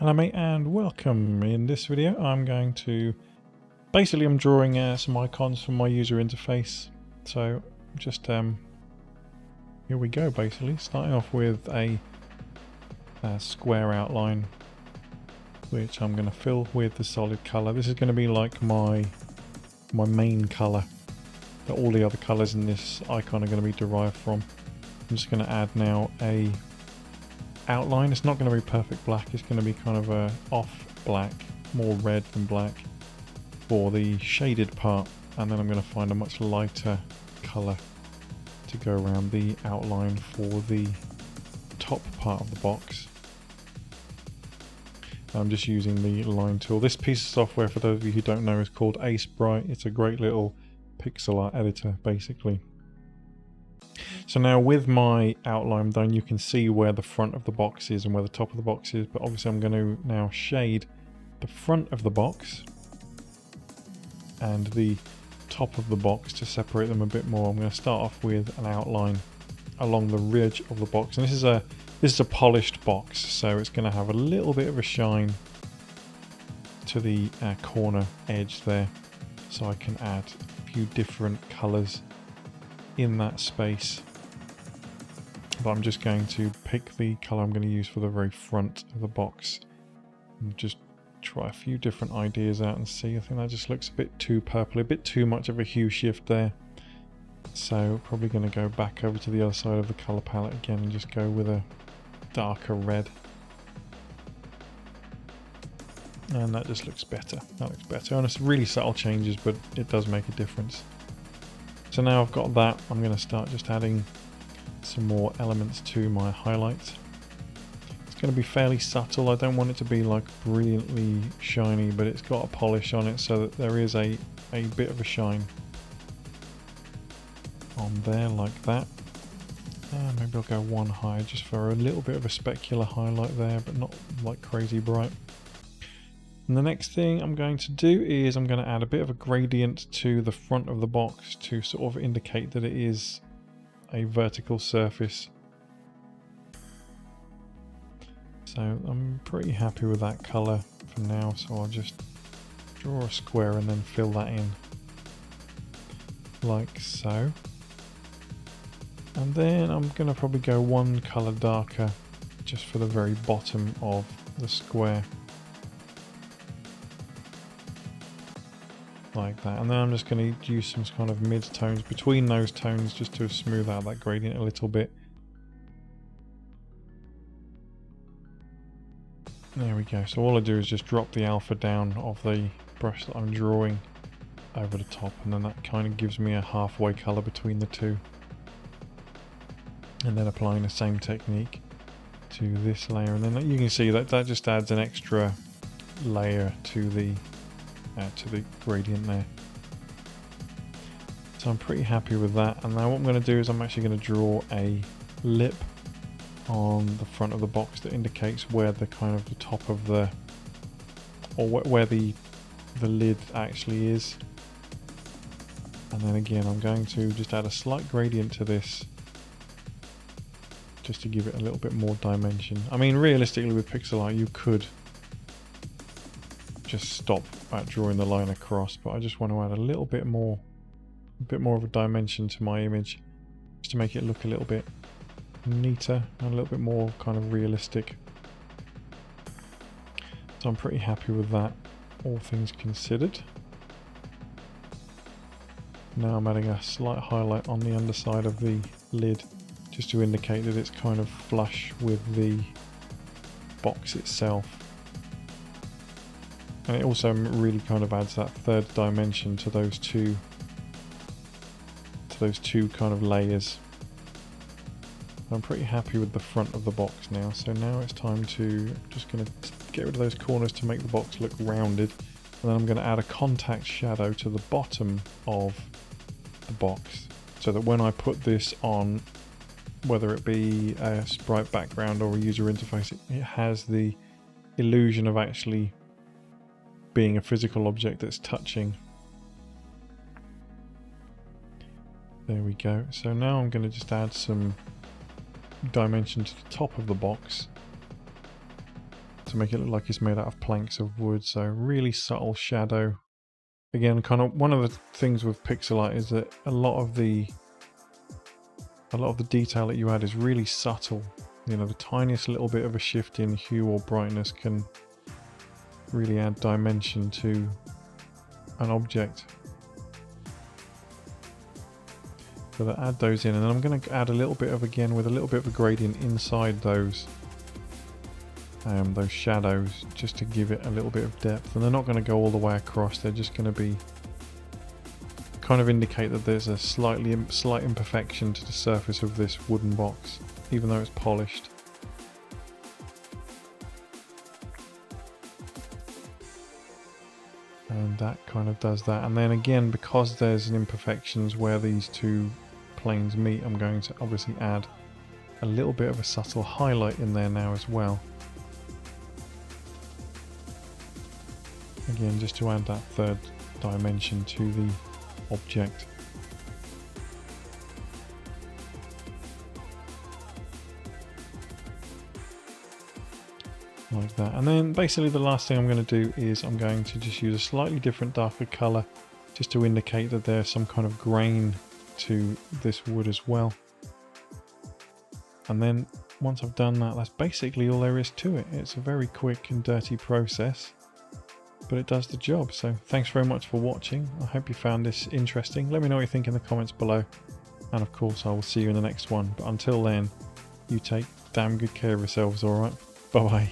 Hello mate and welcome. In this video I'm going to I'm drawing some icons from my user interface. So just here we go, basically starting off with a square outline which I'm going to fill with the solid color. This is going to be like my main color that all the other colors in this icon are going to be derived from. I'm just going to add now a outline. It's not going to be perfect black, it's going to be kind of a off black, more red than black for the shaded part, and then I'm going to find a much lighter colour to go around the outline for the top part of the box. I'm just using the line tool. This piece of software, for those of you who don't know, is called Aseprite. It's a great little pixel art editor basically. So now with my outline done, you can see where the front of the box is and where the top of the box is, but obviously I'm going to now shade the front of the box and the top of the box to separate them a bit more. I'm going to start off with an outline along the ridge of the box, and this is a polished box, so it's going to have a little bit of a shine to the corner edge there, so I can add a few different colours in that space. But I'm just going to pick the colour I'm going to use for the very front of the box and just try a few different ideas out and see. I think that just looks a bit too purpley, a bit too much of a hue shift there. So probably going to go back over to the other side of the colour palette again and just go with a darker red. And that just looks better. That looks better. And it's really subtle changes, but it does make a difference. So now I've got that, I'm going to start just adding some more elements to my highlights. It's going to be fairly subtle. I don't want it to be like brilliantly shiny, but it's got a polish on it so that there is a bit of a shine on there like that. And maybe I'll go one higher just for a little bit of a specular highlight there, but not like crazy bright. And the next thing I'm going to do is I'm going to add a bit of a gradient to the front of the box to sort of indicate that it is a vertical surface. So I'm pretty happy with that colour for now, so I'll just draw a square and then fill that in like so. And then I'm going to probably go one colour darker just for the very bottom of the square. Like that, and then I'm just going to use some kind of mid-tones between those tones just to smooth out that gradient a little bit. There we go. So all I do is just drop the alpha down of the brush that I'm drawing over the top, and then that kind of gives me a halfway colour between the two. And then applying the same technique to this layer, and then you can see that that just adds an extra layer to the gradient there. So I'm pretty happy with that, and now what I'm going to do is I'm actually going to draw a lip on the front of the box that indicates where the kind of the top of the, or where the lid actually is. And then again I'm going to just add a slight gradient to this just to give it a little bit more dimension. I mean, realistically with pixel art you could just stop at drawing the line across, but I just want to add a little bit more of a dimension to my image just to make it look a little bit neater and a little bit more kind of realistic. So I'm pretty happy with that, all things considered. Now I'm adding a slight highlight on the underside of the lid just to indicate that it's kind of flush with the box itself. And it also really kind of adds that third dimension to those two kind of layers. I'm pretty happy with the front of the box now. So now it's time to just going to get rid of those corners to make the box look rounded. And then I'm going to add a contact shadow to the bottom of the box so that when I put this on, whether it be a sprite background or a user interface, it has the illusion of actually being a physical object that's touching. There we go. So now I'm going to just add some dimension to the top of the box. So to make it look like it's made out of planks of wood. So really subtle shadow. Again, kind of one of the things with pixelite is that a lot of the detail that you add is really subtle. You know, the tiniest little bit of a shift in hue or brightness can really add dimension to an object. So that add those in, and then I'm going to add a little bit of, again, with a little bit of a gradient inside those shadows, just to give it a little bit of depth. And they're not going to go all the way across, they're just going to be kind of indicate that there's a slight imperfection to the surface of this wooden box, even though it's polished. And that kind of does that. And then again, because there's an imperfections where these two planes meet, I'm going to obviously add a little bit of a subtle highlight in there now as well. Again, just to add that third dimension to the object. Like that. And then basically the last thing I'm going to do is I'm going to just use a slightly different darker colour, just to indicate that there's some kind of grain to this wood as well. And then once I've done that, that's basically all there is to it. It's a very quick and dirty process, but it does the job. So thanks very much for watching. I hope you found this interesting. Let me know what you think in the comments below, and of course I will see you in the next one. But until then, you take damn good care of yourselves, alright? Bye bye.